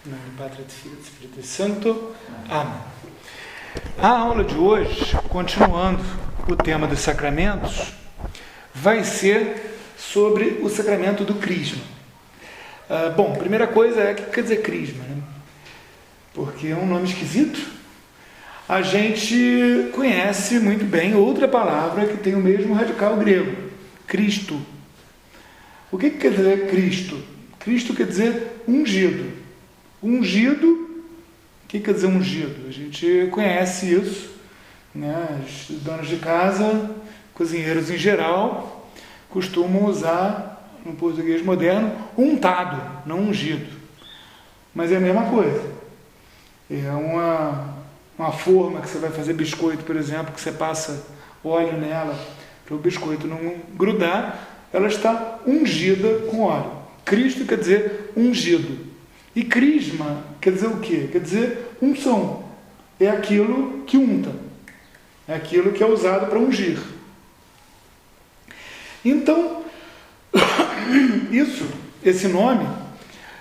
Em nome do Pátria, do Filho e do Espírito Santo. Amém. A aula de hoje, continuando o tema dos sacramentos, vai ser sobre o sacramento do crisma. Bom, primeira coisa é o que quer dizer crisma, né? Porque é um nome esquisito. A gente conhece muito bem outra palavra que tem o mesmo radical grego, Cristo. O que quer dizer Cristo? Cristo quer dizer ungido. Ungido, o que quer dizer ungido? A gente conhece isso, né? As donas de casa, cozinheiros em geral, costumam usar, no português moderno, untado, não ungido. Mas é a mesma coisa. É uma forma que você vai fazer biscoito, por exemplo, que você passa óleo nela para o biscoito não grudar, ela está ungida com óleo. Cristo quer dizer ungido. E crisma quer dizer o quê? Quer dizer unção. É aquilo que unta. É aquilo que é usado para ungir. Então, esse nome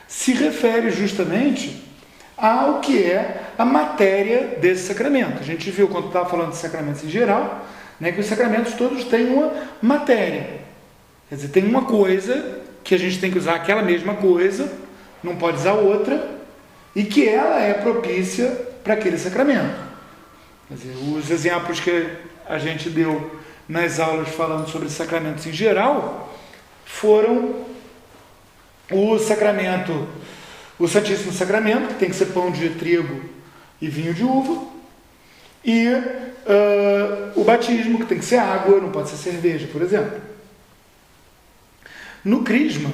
se refere justamente ao que é a matéria desse sacramento. A gente viu, quando estava falando de sacramentos em geral, né, que os sacramentos todos têm uma matéria. Quer dizer, tem uma coisa que a gente tem que usar aquela mesma coisa, não pode usar outra, e que ela é propícia para aquele sacramento. Quer dizer, os exemplos que a gente deu nas aulas falando sobre sacramentos em geral foram o sacramento, o Santíssimo Sacramento, que tem que ser pão de trigo e vinho de uva, e o batismo, que tem que ser água, não pode ser cerveja, por exemplo. No crisma,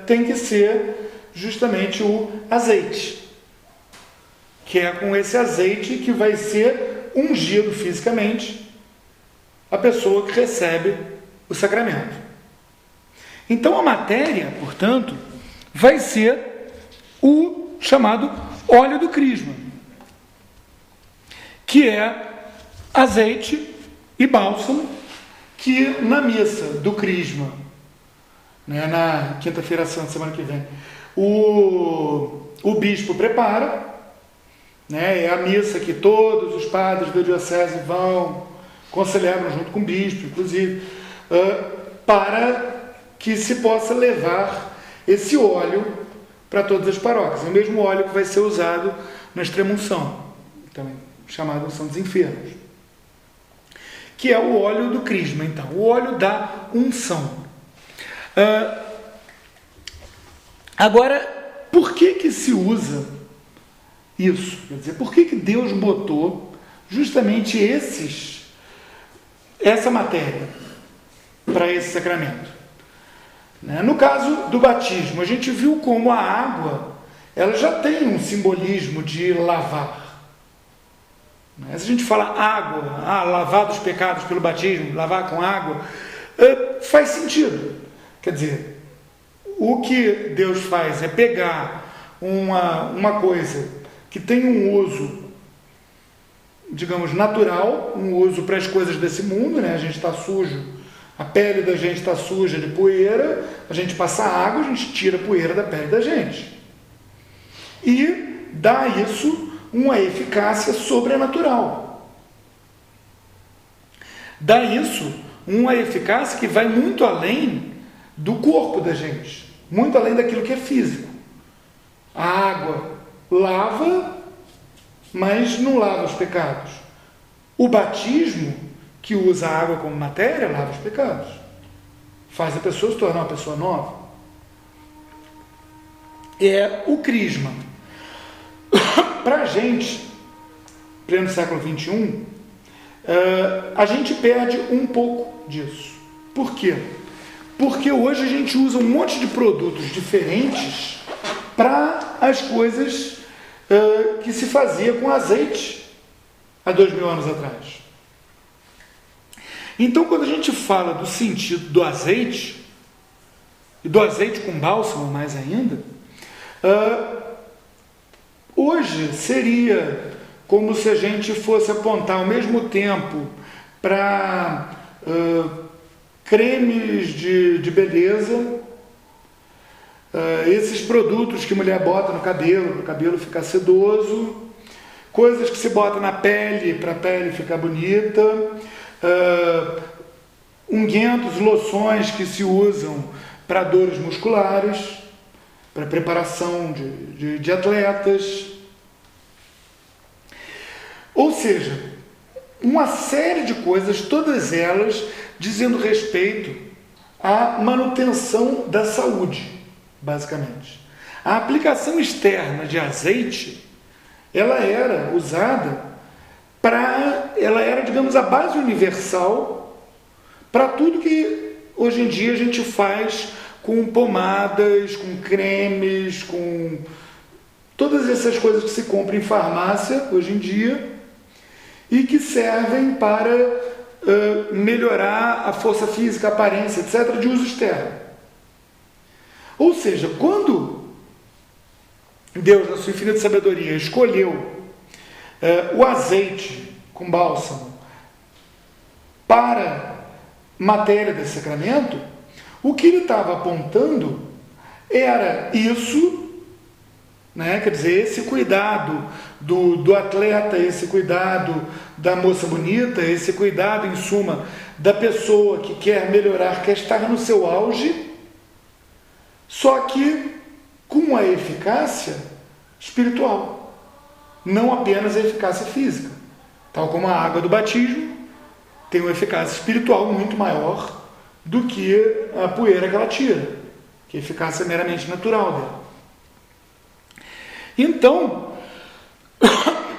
tem que ser justamente o azeite, que é com esse azeite que vai ser ungido fisicamente a pessoa que recebe o sacramento. Então a matéria, portanto, vai ser o chamado óleo do crisma, que é azeite e bálsamo, que na missa do crisma, né, na quinta-feira santa, semana que vem, o bispo prepara, né, é a missa que todos os padres da diocese celebram junto com o bispo, inclusive, para que se possa levar esse óleo para todas as paróquias. É o mesmo óleo que vai ser usado na extrema-unção, também chamado unção dos enfermos, que é o óleo do crisma, então, o óleo da unção. Agora, por que se usa isso? Quer dizer, por que Deus botou justamente essa matéria para esse sacramento? No caso do batismo, a gente viu como a água ela já tem um simbolismo de lavar. Se a gente fala água, lavar dos pecados pelo batismo, lavar com água, faz sentido. Quer dizer, o que Deus faz é pegar uma coisa que tem um uso, digamos, natural, um uso para as coisas desse mundo, né? A gente está sujo, a pele da gente está suja de poeira, a gente passa água, a gente tira a poeira da pele da gente. E dá isso uma eficácia sobrenatural. Dá isso uma eficácia que vai muito além do corpo da gente, muito além daquilo que é físico. A água lava, mas não lava os pecados. O batismo, que usa a água como matéria, lava os pecados. Faz a pessoa se tornar uma pessoa nova. É o crisma. Para a gente, pleno século XXI, a gente perde um pouco disso. Por quê? Porque hoje a gente usa um monte de produtos diferentes para as coisas que se fazia com azeite há 2000 anos atrás. Então, quando a gente fala do sentido do azeite, e do azeite com bálsamo mais ainda, hoje seria como se a gente fosse apontar ao mesmo tempo para cremes de beleza, esses produtos que mulher bota no cabelo, para o cabelo ficar sedoso, coisas que se bota na pele, para a pele ficar bonita, unguentos, loções que se usam para dores musculares, para preparação de atletas. Ou seja, uma série de coisas, todas elas dizendo respeito à manutenção da saúde, basicamente. A aplicação externa de azeite, ela era usada ela era, digamos, a base universal para tudo que hoje em dia a gente faz com pomadas, com cremes, com todas essas coisas que se compra em farmácia hoje em dia e que servem para melhorar a força física, a aparência, etc., de uso externo. Ou seja, quando Deus, na sua infinita sabedoria, escolheu o azeite com bálsamo para matéria desse sacramento, o que ele estava apontando era isso, né? Quer dizer, esse cuidado do atleta, esse cuidado da moça bonita, esse cuidado, em suma, da pessoa que quer melhorar, quer estar no seu auge, só que com a eficácia espiritual, não apenas a eficácia física. Tal como a água do batismo tem uma eficácia espiritual muito maior do que a poeira que ela tira, que é a eficácia meramente natural dela. Então,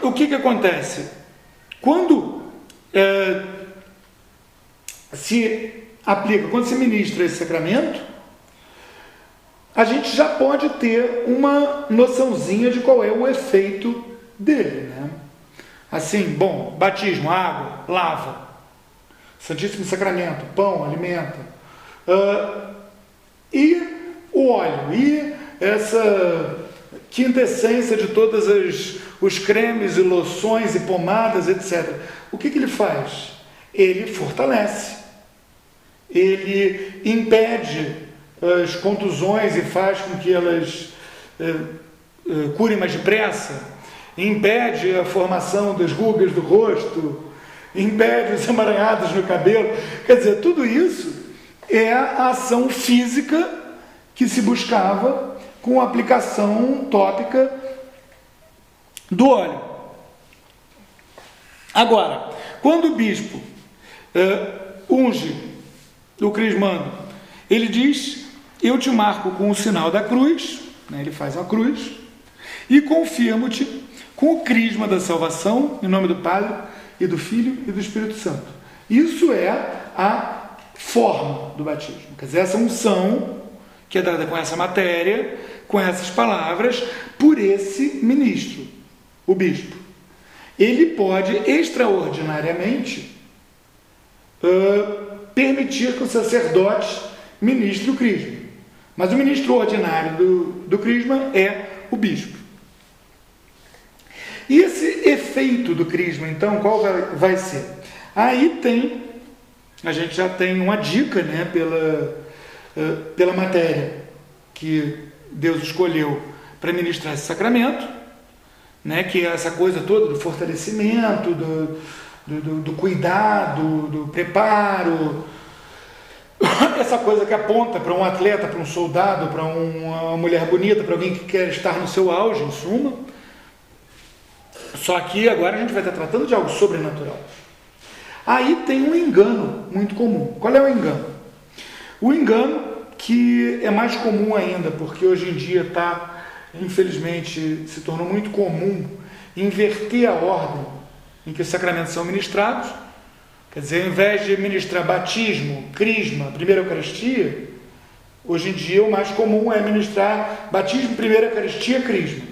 o que acontece? Quando se aplica, quando se ministra esse sacramento, a gente já pode ter uma noçãozinha de qual é o efeito dele, né? Assim, bom, batismo, água, lava. Santíssimo Sacramento, pão, alimenta. E o óleo, e essa quintessência de todos os cremes e loções e pomadas, etc. O que ele faz? Ele fortalece, ele impede as contusões e faz com que elas curem mais depressa, impede a formação das rugas do rosto, impede os emaranhados no cabelo. Quer dizer, tudo isso é a ação física que se buscava com a aplicação tópica do óleo. Agora, quando o bispo unge o crismando, ele diz: eu te marco com o sinal da cruz, né? Ele faz uma cruz, e confirmo-te com o crisma da salvação, em nome do Padre, e do Filho e do Espírito Santo. Isso é a forma do batismo. Quer dizer, essa unção que é dada com essa matéria, com essas palavras, por esse ministro, o bispo. Ele pode, extraordinariamente, permitir que o sacerdote ministre o crisma. Mas o ministro ordinário do crisma é o bispo. E esse efeito do crisma, então, qual vai ser? Aí a gente já tem uma dica, né, pela matéria que Deus escolheu para ministrar esse sacramento, né, que é essa coisa toda do fortalecimento, do cuidado, do preparo, essa coisa que aponta para um atleta, para um soldado, para uma mulher bonita, para alguém que quer estar no seu auge, em suma. Só que agora a gente vai estar tratando de algo sobrenatural. Aí tem um engano muito comum. Qual é o engano? O engano que é mais comum ainda, porque hoje em dia infelizmente, se tornou muito comum inverter a ordem em que os sacramentos são ministrados. Quer dizer, ao invés de ministrar batismo, crisma, primeira Eucaristia, hoje em dia o mais comum é ministrar batismo, primeira Eucaristia, crisma.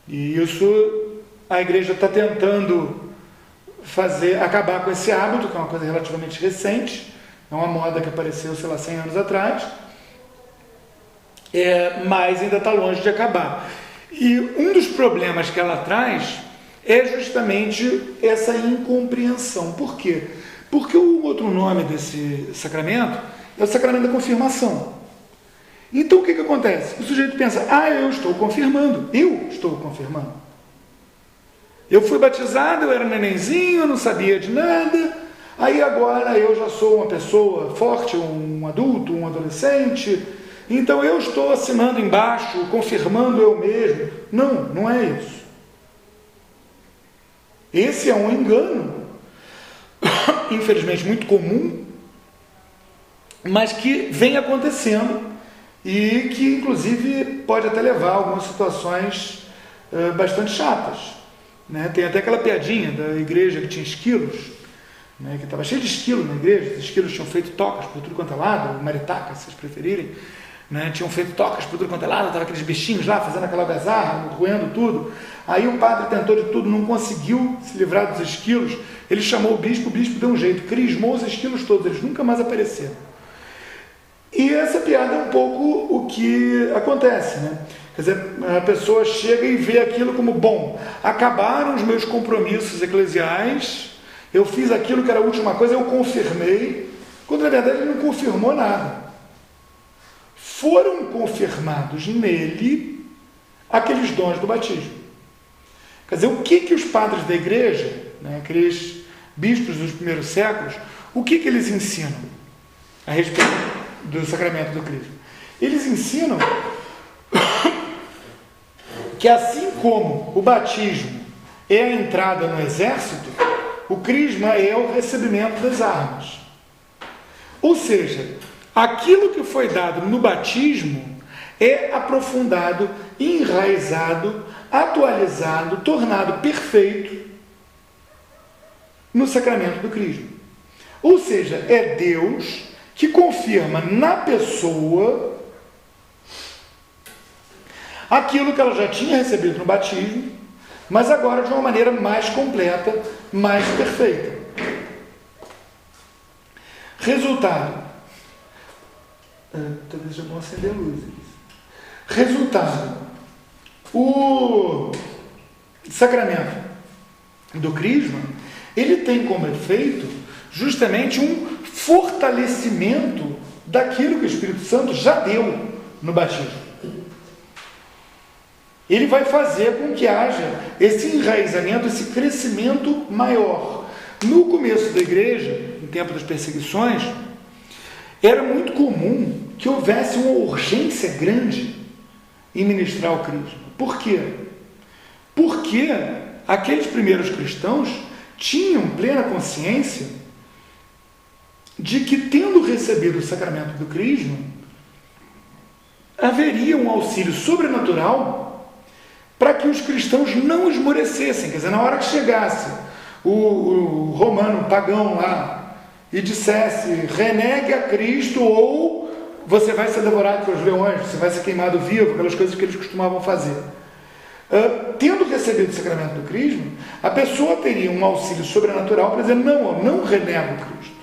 E isso a igreja está tentando acabar com esse hábito, que é uma coisa relativamente recente, é uma moda que apareceu, 100 anos atrás, mas ainda está longe de acabar. E um dos problemas que ela traz é justamente essa incompreensão. Por quê? Porque o outro nome desse sacramento é o sacramento da confirmação. Então o que acontece? O sujeito pensa, eu estou confirmando. Eu fui batizado, eu era nenenzinho, eu não sabia de nada, aí agora eu já sou uma pessoa forte, um adulto, um adolescente, então eu estou assinando embaixo, confirmando eu mesmo. Não, não é isso. Esse é um engano, infelizmente muito comum, mas que vem acontecendo e que inclusive pode até levar a algumas situações bastante chatas. Né? Tem até aquela piadinha da igreja que tinha esquilos, né? Que estava cheio de esquilo na igreja, os esquilos tinham feito tocas por tudo quanto é lado, maritaca, se vocês preferirem, né? Tinham feito tocas por tudo quanto é lado, estavam aqueles bichinhos lá fazendo aquela bezarra, roendo tudo. Aí o padre tentou de tudo, não conseguiu se livrar dos esquilos, ele chamou o bispo deu um jeito, crismou os esquilos todos, eles nunca mais apareceram. E essa piada é um pouco o que acontece, né? Quer dizer, a pessoa chega e vê aquilo como, bom, acabaram os meus compromissos eclesiais, eu fiz aquilo que era a última coisa, eu confirmei, quando na verdade ele não confirmou nada. Foram confirmados nele aqueles dons do batismo. Quer dizer, o que os padres da igreja, né, aqueles bispos dos primeiros séculos, o que eles ensinam a respeito do sacramento do crisma? Eles ensinam que assim como o batismo é a entrada no exército, o crisma é o recebimento das armas. Ou seja, aquilo que foi dado no batismo é aprofundado, enraizado, atualizado, tornado perfeito no sacramento do crisma. Ou seja, é Deus que confirma na pessoa aquilo que ela já tinha recebido no batismo, mas agora de uma maneira mais completa, mais perfeita. Resultado. Talvez já vão acender luzes. Resultado. O sacramento do crisma, ele tem como efeito justamente um fortalecimento daquilo que o Espírito Santo já deu no batismo. Ele vai fazer com que haja esse enraizamento, esse crescimento maior. No começo da igreja, no tempo das perseguições, era muito comum que houvesse uma urgência grande em ministrar o crisma. Por quê? Porque aqueles primeiros cristãos tinham plena consciência de que, tendo recebido o sacramento do crisma, haveria um auxílio sobrenatural para que os cristãos não esmorecessem. Quer dizer, na hora que chegasse o romano pagão lá e dissesse, renegue a Cristo ou você vai ser devorado pelos leões, você vai ser queimado vivo, aquelas coisas que eles costumavam fazer. Tendo recebido o sacramento do crisma, a pessoa teria um auxílio sobrenatural para dizer, não, eu não renego Cristo.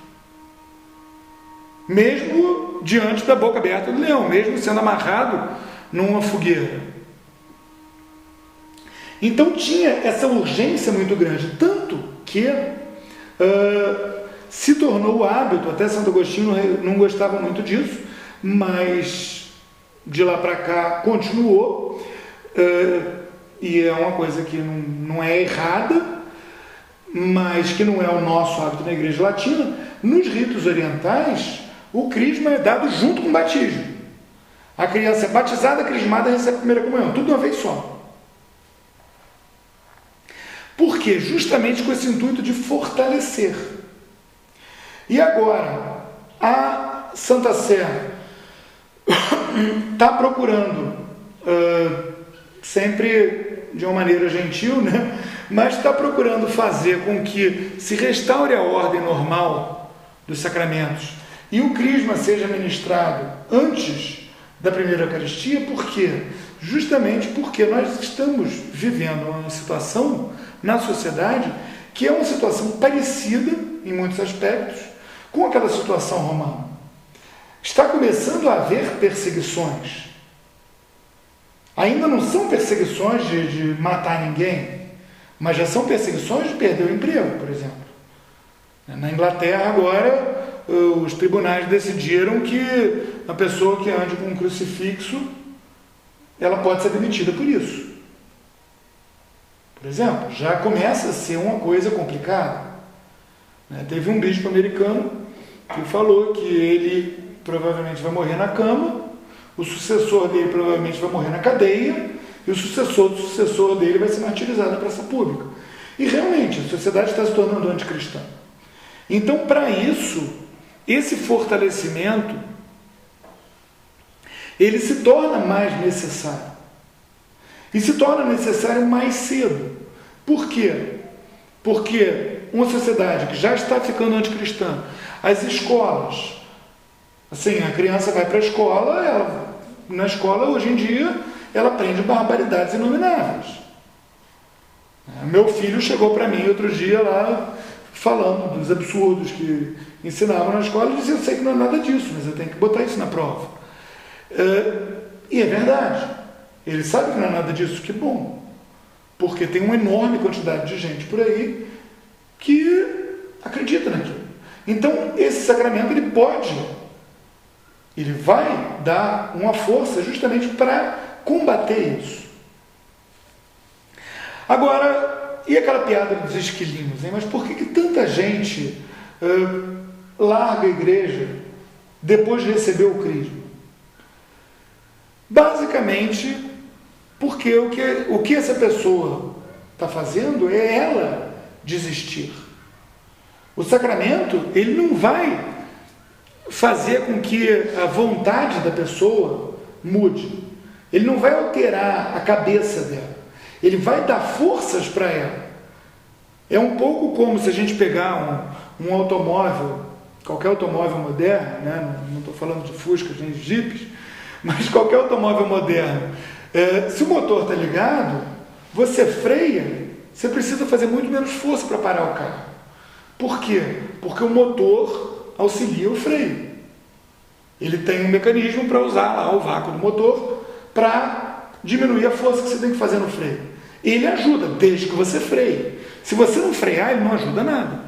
Mesmo diante da boca aberta do leão, mesmo sendo amarrado numa fogueira. Então tinha essa urgência muito grande, tanto que se tornou o hábito, até Santo Agostinho não gostava muito disso, mas de lá para cá continuou, e é uma coisa que não é errada, mas que não é o nosso hábito na Igreja Latina. Nos ritos orientais, o crisma é dado junto com o batismo. A criança é batizada, crismada, recebe a primeira comunhão, tudo de uma vez só. Por quê? Justamente com esse intuito de fortalecer. E agora, a Santa Sé está procurando, sempre de uma maneira gentil, né? Mas está procurando fazer com que se restaure a ordem normal dos sacramentos e o crisma seja ministrado antes da primeira Eucaristia. Por quê? Justamente porque nós estamos vivendo uma situação na sociedade que é uma situação parecida, em muitos aspectos, com aquela situação romana. Está começando a haver perseguições. Ainda não são perseguições de matar ninguém, mas já são perseguições de perder o emprego, por exemplo. Na Inglaterra, agora, os tribunais decidiram que uma pessoa que ande com um crucifixo, ela pode ser demitida por isso. Por exemplo, já começa a ser uma coisa complicada. Teve um bispo americano que falou que ele provavelmente vai morrer na cama, o sucessor dele provavelmente vai morrer na cadeia, e o sucessor do sucessor dele vai ser martirizado na praça pública. E realmente, a sociedade está se tornando anticristã. Então, para isso, esse fortalecimento, ele se torna mais necessário. E se torna necessário mais cedo. Por quê? Porque uma sociedade que já está ficando anticristã, as escolas, assim, a criança vai para a escola, na escola, hoje em dia, ela aprende barbaridades inomináveis. Meu filho chegou para mim outro dia lá, falando dos absurdos que ensinavam na escola, e dizia, eu sei que não é nada disso, mas eu tenho que botar isso na prova. E é verdade. Ele sabe que não é nada disso, que bom. Porque tem uma enorme quantidade de gente por aí que acredita naquilo. Então, esse sacramento, ele vai dar uma força justamente para combater isso. Agora, e aquela piada dos esquilinhos, hein? Mas por que tanta gente larga a igreja depois de receber o crisma? Basicamente, porque o que essa pessoa está fazendo é ela desistir. O sacramento, ele não vai fazer com que a vontade da pessoa mude. Ele não vai alterar a cabeça dela. Ele vai dar forças para ela. É um pouco como se a gente pegar um automóvel, qualquer automóvel moderno, né? Não estou falando de Fuscas nem de Jeeps, mas qualquer automóvel moderno. Se o motor está ligado, você freia, você precisa fazer muito menos força para parar o carro. Por quê? Porque o motor auxilia o freio. Ele tem um mecanismo para usar lá o vácuo do motor para diminuir a força que você tem que fazer no freio. Ele ajuda, desde que você freie. Se você não frear, ele não ajuda nada.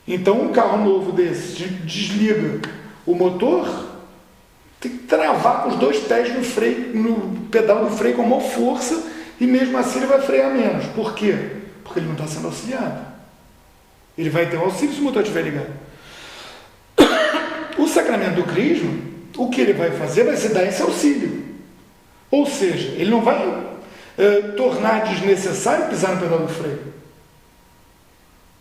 Então, um carro novo desse desliga o motor, tem que travar com os dois pés no freio, no pedal do freio com a maior força, e mesmo assim ele vai frear menos. Por quê? Porque ele não está sendo auxiliado. Ele vai ter um auxílio se o motor estiver ligado. O sacramento do crisma, o que ele vai fazer vai ser dar esse auxílio. Ou seja, ele não vai tornar desnecessário pisar no pedal do freio.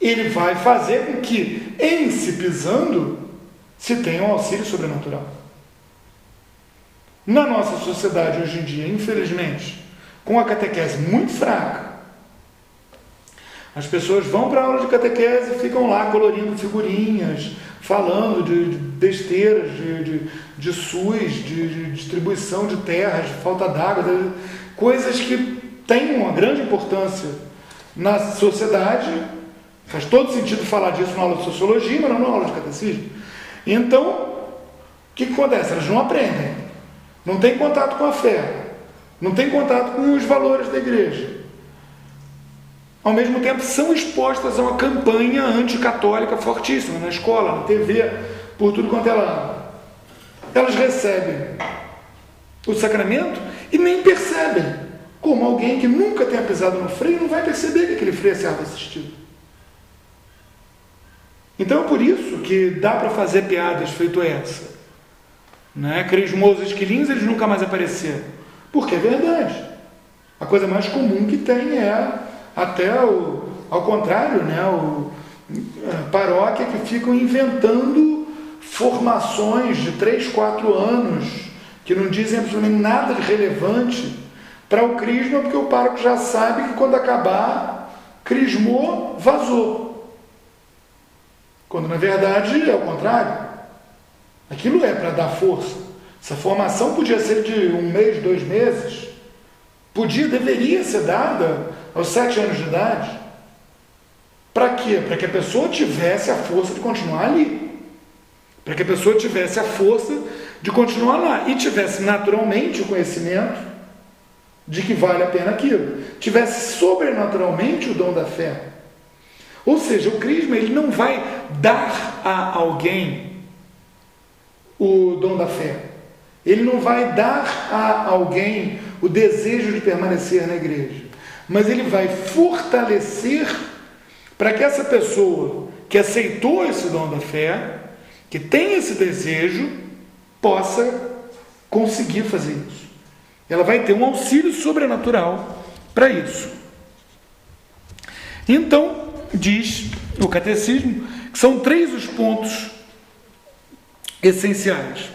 Ele vai fazer com que, em se pisando, se tenha um auxílio sobrenatural. Na nossa sociedade hoje em dia, infelizmente, com a catequese muito fraca, as pessoas vão para a aula de catequese e ficam lá colorindo figurinhas, falando de besteiras, de SUS, de distribuição de terras, de falta d'água, coisas que têm uma grande importância na sociedade. Faz todo sentido falar disso na aula de sociologia, mas não na aula de catecismo. Então, o que acontece? Elas não aprendem, não têm contato com a fé, não têm contato com os valores da igreja. Ao mesmo tempo, são expostas a uma campanha anticatólica fortíssima, na escola, na TV, por tudo quanto é lado. Elas recebem o sacramento e nem percebem, como alguém que nunca tenha pisado no freio não vai perceber que aquele freio é servo assistido. Então é por isso que dá para fazer piadas feito essa. Crismou os esquilinhos, eles nunca mais apareceram. Porque é verdade. A coisa mais comum que tem é até ao contrário, a paróquia que ficam inventando formações de 3, 4 anos que não dizem absolutamente nada de relevante para o crisma, porque o pároco já sabe que quando acabar, crismou, vazou. Quando na verdade é o contrário. Aquilo é para dar força. Essa formação podia ser de 1 mês, 2 meses, deveria ser dada aos 7 anos de idade. Para quê? Para que a pessoa tivesse a força de continuar ali. Para que a pessoa tivesse a força de continuar lá. E tivesse naturalmente o conhecimento de que vale a pena aquilo. Tivesse sobrenaturalmente o dom da fé. Ou seja, o crisma ele não vai dar a alguém o dom da fé. Ele não vai dar a alguém o desejo de permanecer na igreja, mas ele vai fortalecer para que essa pessoa que aceitou esse dom da fé, que tem esse desejo, possa conseguir fazer isso. Ela vai ter um auxílio sobrenatural para isso. Então, diz o catecismo que são 3 os pontos essenciais.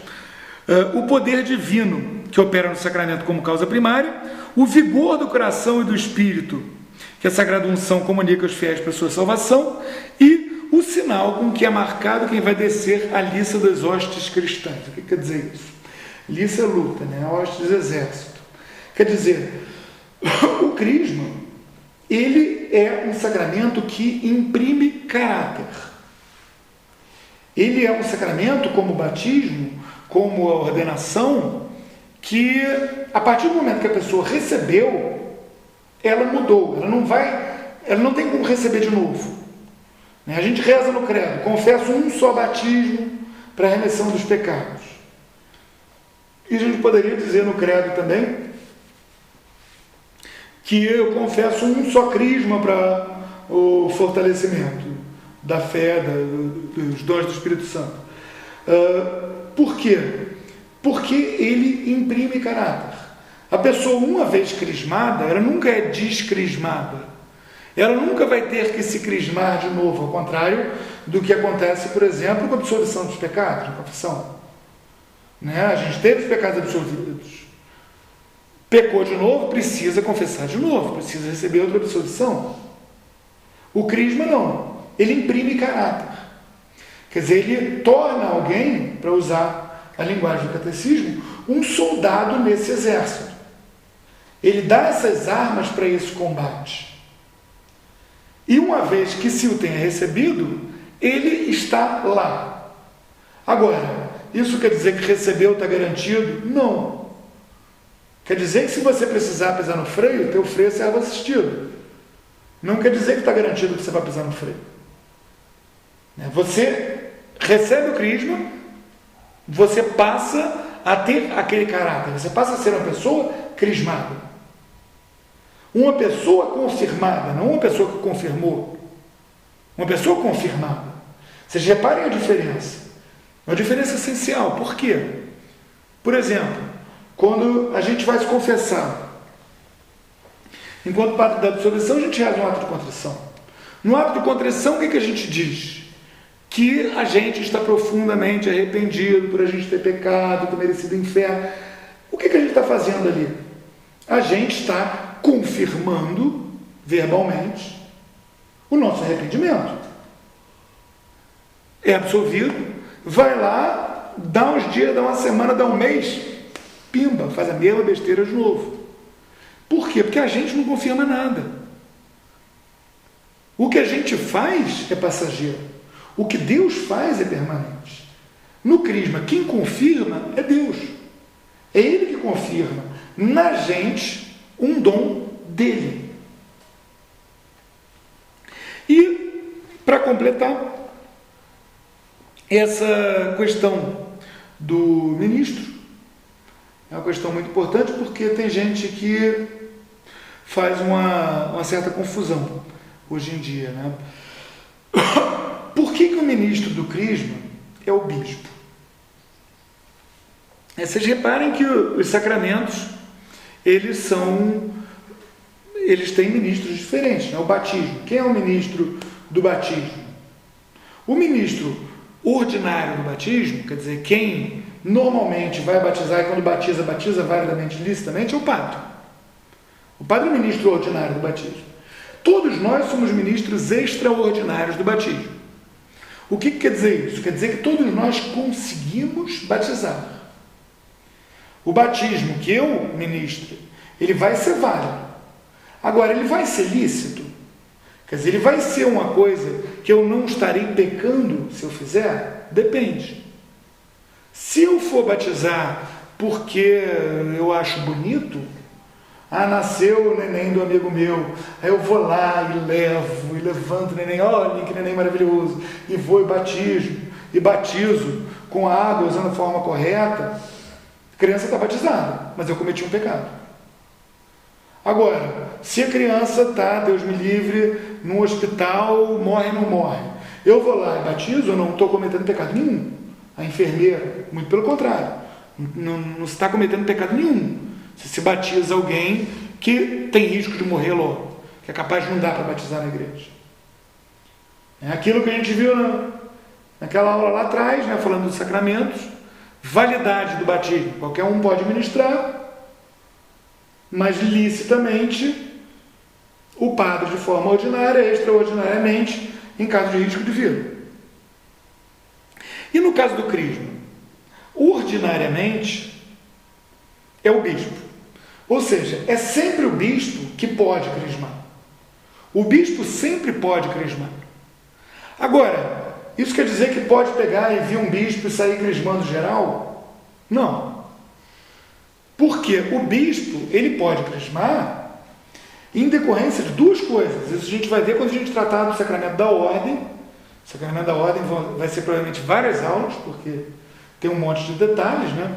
O poder divino que opera no sacramento como causa primária, o vigor do coração e do espírito que a Sagrada Unção comunica aos fiéis para a sua salvação, e o sinal com que é marcado quem vai descer a liça das hostes cristãs. O que quer dizer isso? Liça é luta, né? A hostes exército. Quer dizer, o crisma, ele é um sacramento que imprime caráter. Ele é um sacramento, como o batismo, como a ordenação, que a partir do momento que a pessoa recebeu, ela mudou, ela não tem como receber de novo. A gente reza no credo, confesso um só batismo para a remissão dos pecados. E a gente poderia dizer no credo também que eu confesso um só crisma para o fortalecimento da fé, dos dons do Espírito Santo. Por quê? Porque ele imprime caráter. A pessoa, uma vez crismada, ela nunca é descrismada. Ela nunca vai ter que se crismar de novo, ao contrário do que acontece, por exemplo, com a absolvição dos pecados, na confissão. A gente teve os pecados absolvidos. Pecou de novo, precisa confessar de novo, precisa receber outra absolvição. O crisma não. Ele imprime caráter. Quer dizer, ele torna alguém, para usar a linguagem do catecismo, um soldado nesse exército. Ele dá essas armas para esse combate. E uma vez que se o tenha recebido, ele está lá. Agora, isso quer dizer que recebeu, está garantido? Não. Quer dizer que se você precisar pisar no freio, teu freio é servo assistido. Não quer dizer que está garantido que você vai pisar no freio. Você recebe o crisma, você passa a ter aquele caráter, você passa a ser uma pessoa crismada. Uma pessoa confirmada, não uma pessoa que confirmou. Uma pessoa confirmada. Vocês reparem a diferença. Uma diferença essencial. Por quê? Por exemplo, quando a gente vai se confessar, enquanto parte da absolvição, a gente reza um ato de contrição. No ato de contrição, o que a gente diz? Que a gente está profundamente arrependido por a gente ter pecado, ter merecido inferno. O que a gente está fazendo ali? A gente está confirmando verbalmente o nosso arrependimento. É absolvido, vai lá, dá uns dias, dá uma semana, dá um mês, pimba, faz a mesma besteira de novo. Por quê? Porque a gente não confirma nada. O que a gente faz é passageiro. O que Deus faz é permanente. No crisma, quem confirma é Deus. É Ele que confirma na gente um dom dele. E, para completar, essa questão do ministro é uma questão muito importante, porque tem gente que faz uma certa confusão hoje em dia, né? Por que o ministro do crisma é o bispo? Vocês reparem que os sacramentos, eles têm ministros diferentes, né? O batismo. Quem é o ministro do batismo? O ministro ordinário do batismo, quer dizer, quem normalmente vai batizar e quando batiza validamente, licitamente, é o padre. O padre é o ministro ordinário do batismo. Todos nós somos ministros extraordinários do batismo. O que quer dizer isso? Quer dizer que todos nós conseguimos batizar. O batismo que eu ministro, ele vai ser válido. Agora, ele vai ser lícito? Quer dizer, ele vai ser uma coisa que eu não estarei pecando se eu fizer? Depende. Se eu for batizar porque eu acho bonito, nasceu o neném do amigo meu, aí eu vou lá e levanto o neném, olha que neném maravilhoso, e vou e batizo com a água, usando a forma correta, a criança está batizada, mas eu cometi um pecado. Agora, se a criança está, Deus me livre, num hospital, morre ou não morre, eu vou lá e batizo, eu não estou cometendo pecado nenhum. A enfermeira, muito pelo contrário, não está cometendo pecado nenhum. Se batiza alguém que tem risco de morrer logo, que é capaz de não dar para batizar na igreja. É aquilo que a gente viu naquela aula lá atrás, né, falando dos sacramentos, validade do batismo. Qualquer um pode ministrar, mas licitamente o padre de forma ordinária, extraordinariamente, em caso de risco de vida. E no caso do crisma? Ordinariamente é o bispo. Ou seja, é sempre o bispo que pode crismar. O bispo sempre pode crismar. Agora, isso quer dizer que pode pegar e vir um bispo e sair crismando geral? Não. Porque o bispo, ele pode crismar em decorrência de duas coisas. Isso a gente vai ver quando a gente tratar do sacramento da ordem. O sacramento da ordem vai ser provavelmente várias aulas, porque tem um monte de detalhes, né?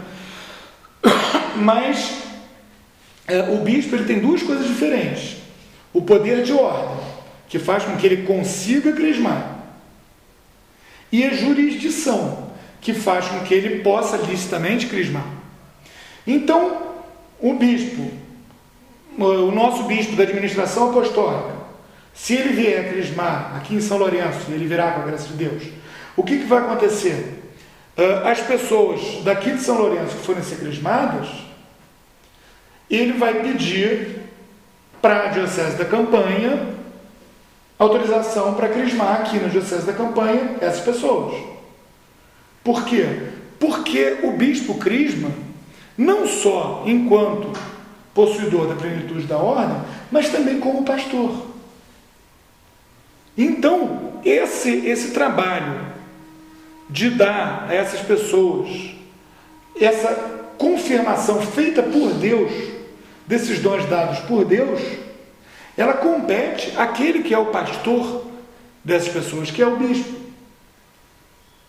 Mas o bispo, ele tem duas coisas diferentes. O poder de ordem, que faz com que ele consiga crismar, e a jurisdição, que faz com que ele possa licitamente crismar. Então, o bispo, o nosso bispo da administração apostólica, se ele vier crismar aqui em São Lourenço, ele virá com a graça de Deus, o que vai acontecer? As pessoas daqui de São Lourenço que forem ser crismadas, ele vai pedir para a Diocese da Campanha autorização para crismar aqui na Diocese da Campanha essas pessoas. Por quê? Porque o bispo crisma não só enquanto possuidor da plenitude da ordem, mas também como pastor. Então, esse trabalho de dar a essas pessoas essa confirmação feita por Deus, desses dons dados por Deus, ela compete àquele que é o pastor dessas pessoas, que é o bispo.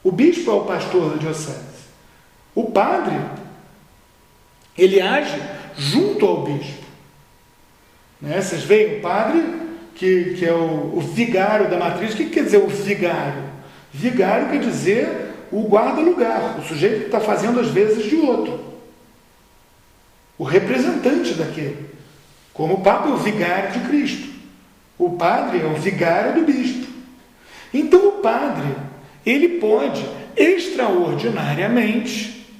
O bispo é o pastor da diocese. O padre, ele age junto ao bispo. Né? Vocês veem o padre, que é o vigário da matriz. O que quer dizer o vigário? Vigário quer dizer o guarda-lugar, o sujeito que está fazendo as vezes de outro. O representante daquele. Como o Papa é o vigário de Cristo. O padre é o vigário do bispo. Então o padre, ele pode extraordinariamente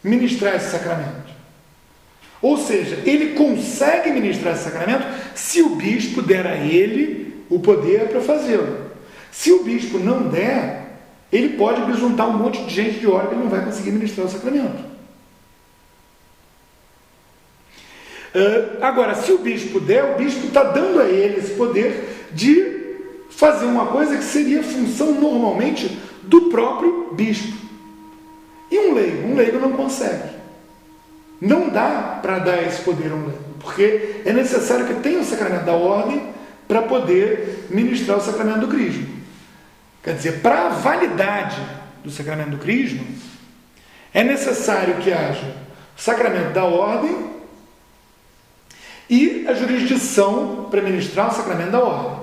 ministrar esse sacramento. Ou seja, ele consegue ministrar esse sacramento se o bispo der a ele o poder para fazê-lo. Se o bispo não der, ele pode bisuntar um monte de gente de hora que ele não vai conseguir ministrar o sacramento. Agora, se o bispo der, o bispo está dando a ele esse poder de fazer uma coisa que seria função normalmente do próprio bispo. E um leigo não consegue. Não dá para dar esse poder a um leigo, porque é necessário que tenha o sacramento da ordem para poder ministrar o sacramento do crisma. Quer dizer, para a validade do sacramento do crisma, é necessário que haja o sacramento da ordem e a jurisdição para ministrar o sacramento da ordem,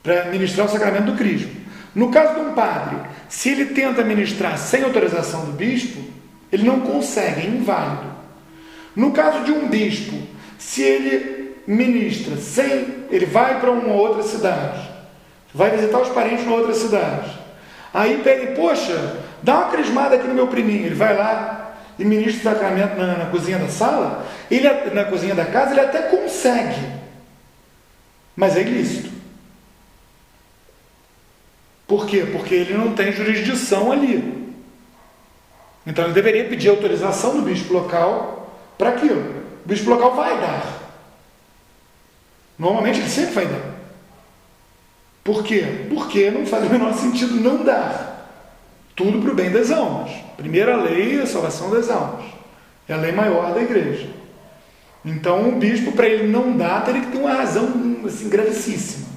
para ministrar o sacramento do crisma. No caso de um padre, se ele tenta ministrar sem autorização do bispo, ele não consegue, é inválido. No caso de um bispo, se ele ministra ele vai para uma outra cidade, vai visitar os parentes na outra cidade, aí pede, poxa, dá uma crismada aqui no meu priminho, ele vai lá e ministra o sacramento na cozinha da sala, na cozinha da casa, ele até consegue, mas é ilícito. Por quê? Porque ele não tem jurisdição ali. Então ele deveria pedir autorização do bispo local para aquilo. O bispo local vai dar. Normalmente ele sempre vai dar. Por quê? Porque não faz o menor sentido não dar. Tudo para o bem das almas. Primeira lei é a salvação das almas. É a lei maior da igreja. Então o bispo, para ele não dar, teria que ter uma razão assim, gravissíssima.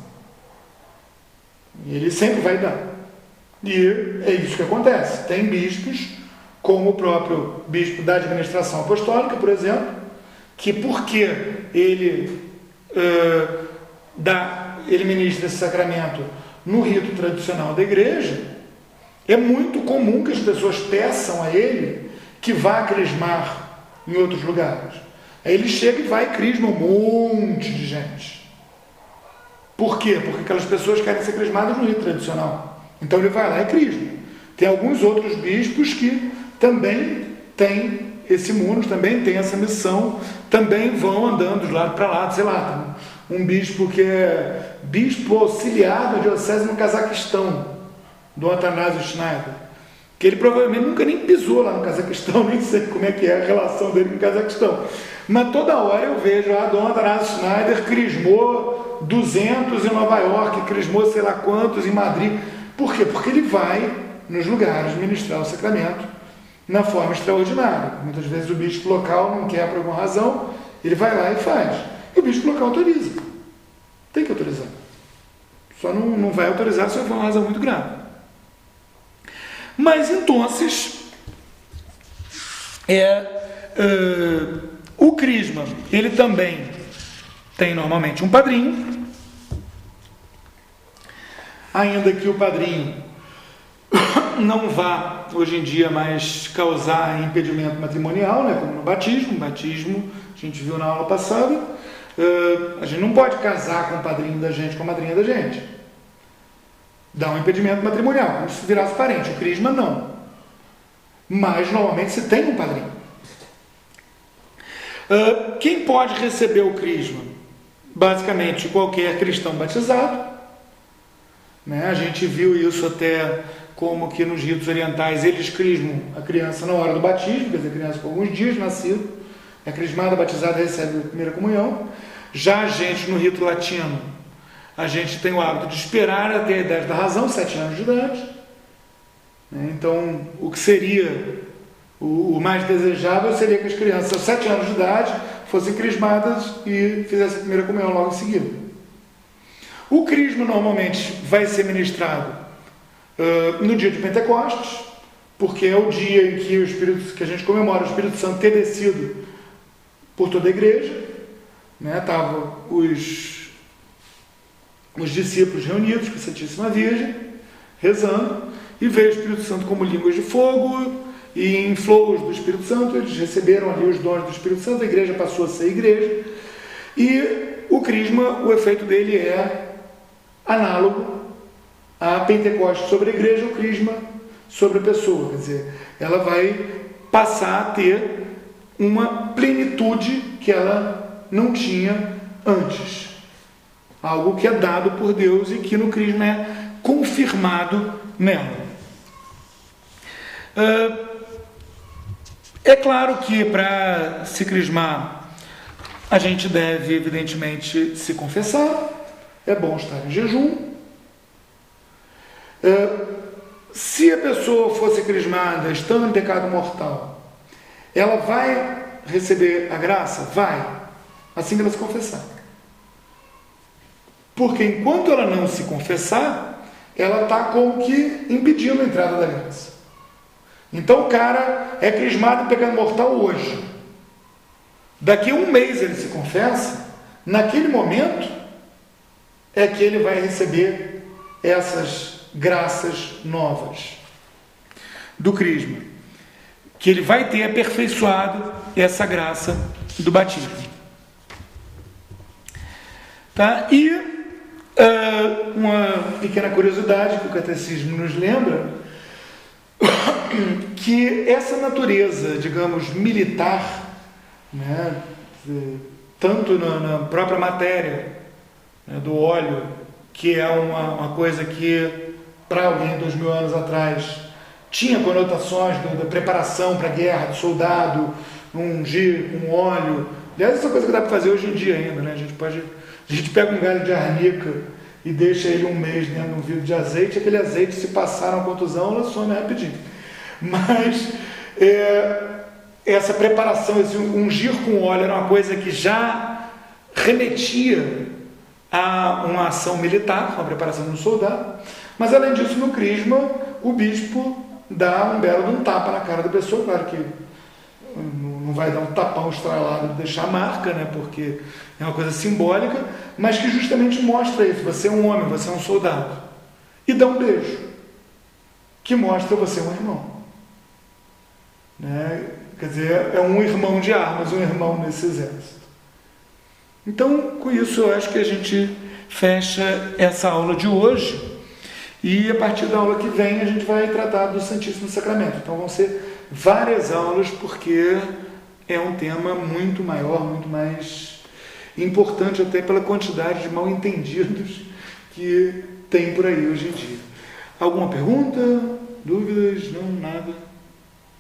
E ele sempre vai dar. E é isso que acontece. Tem bispos, como o próprio bispo da administração apostólica, por exemplo, que porque ele ministra esse sacramento no rito tradicional da igreja, é muito comum que as pessoas peçam a ele que vá crismar em outros lugares. Aí ele chega e vai e crisma um monte de gente. Por quê? Porque aquelas pessoas querem ser crismadas no rito tradicional. Então ele vai lá e crisma. Tem alguns outros bispos que também têm esse munus, também tem essa missão, também vão andando de lado para lado, sei lá, um bispo que é bispo auxiliar da diocese no Cazaquistão, do Atanásio Schneider, que ele provavelmente nunca nem pisou lá no Cazaquistão, nem sei como é que é a relação dele com o Cazaquistão, mas toda hora eu vejo, Dom Atanásio Schneider crismou 200 em Nova York, crismou sei lá quantos em Madrid. Por quê? Porque ele vai nos lugares ministrar o sacramento na forma extraordinária. Muitas vezes o bispo local não quer por alguma razão, ele vai lá e faz. E o bispo local autoriza. Tem que autorizar. Só não vai autorizar se for uma razão muito grave. Mas, então, o crisma, ele também tem normalmente um padrinho, ainda que o padrinho não vá, hoje em dia, mais causar impedimento matrimonial, né, como no batismo. Batismo, a gente viu na aula passada, a gente não pode casar com o padrinho da gente, com a madrinha da gente. Dá um impedimento matrimonial, como se virasse parente. O crisma, não. Mas, normalmente, se tem um padrinho. Quem pode receber o crisma? Basicamente, qualquer cristão batizado. Né? A gente viu isso até como que nos ritos orientais eles crismam a criança na hora do batismo, quer dizer, a criança com alguns dias de nascido, é crismada, batizada, recebe a primeira comunhão. Já a gente, no rito latino, a gente tem o hábito de esperar até a idade da razão, 7 anos de idade. Então, o que seria o mais desejável seria que as crianças, aos 7 anos de idade, fossem crismadas e fizessem a primeira comunhão logo em seguida. O crisma, normalmente, vai ser ministrado no dia de Pentecostes, porque é o dia em que a gente comemora o Espírito Santo ter descido por toda a igreja, né? Estavam os discípulos reunidos com a Santíssima Virgem, rezando, e veio o Espírito Santo como línguas de fogo, e em flores do Espírito Santo, eles receberam ali os dons do Espírito Santo, a igreja passou a ser igreja, e o crisma, o efeito dele é análogo a Pentecostes sobre a igreja, o crisma sobre a pessoa, quer dizer, ela vai passar a ter uma plenitude que ela não tinha antes, algo que é dado por Deus e que no crisma é confirmado nela. É claro que para se crismar a gente deve evidentemente se confessar, é bom estar em jejum. Se a pessoa fosse crismada estando em pecado mortal, ela vai receber a graça? Vai, assim que ela se confessar. Porque enquanto ela não se confessar, ela está como que impedindo a entrada da graça. Então o cara é crismado em pecado mortal hoje. Daqui a um mês ele se confessa, naquele momento é que ele vai receber essas graças novas do crisma, que ele vai ter aperfeiçoado essa graça do batismo. Tá? E uma pequena curiosidade que o catecismo nos lembra, que essa natureza, digamos, militar, né, tanto na própria matéria, né, do óleo, que é uma coisa que para alguém 2000 anos atrás tinha conotações da preparação para a guerra, do soldado, ungir com óleo. Aliás, essa é coisa que dá para fazer hoje em dia ainda, né? A gente pega um galho de arnica e deixa ele um mês dentro de um vidro de azeite, aquele azeite, se passar uma contusão, ela some rapidinho. Mas essa preparação, esse ungir com óleo era uma coisa que já remetia a uma ação militar, uma preparação de um soldado. Mas além disso, no crisma, o bispo dá um belo de um tapa na cara da pessoa, claro que não vai dar um tapão estralado, deixar marca, né, porque é uma coisa simbólica, mas que justamente mostra isso, você é um homem, você é um soldado, e dá um beijo, que mostra você é um irmão, né? Quer dizer, é um irmão de armas, um irmão nesse exército. Então, com isso eu acho que a gente fecha essa aula de hoje, e a partir da aula que vem a gente vai tratar do Santíssimo Sacramento. Então vão ser várias aulas, porque é um tema muito maior, muito mais importante até pela quantidade de mal-entendidos que tem por aí hoje em dia. Alguma pergunta? Dúvidas? Não? Nada?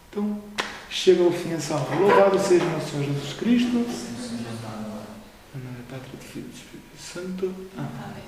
Então, chega ao fim essa aula. Louvado seja nosso Senhor Jesus Cristo. Em nome do Pátria, do Filho e do Espírito Santo. Amém.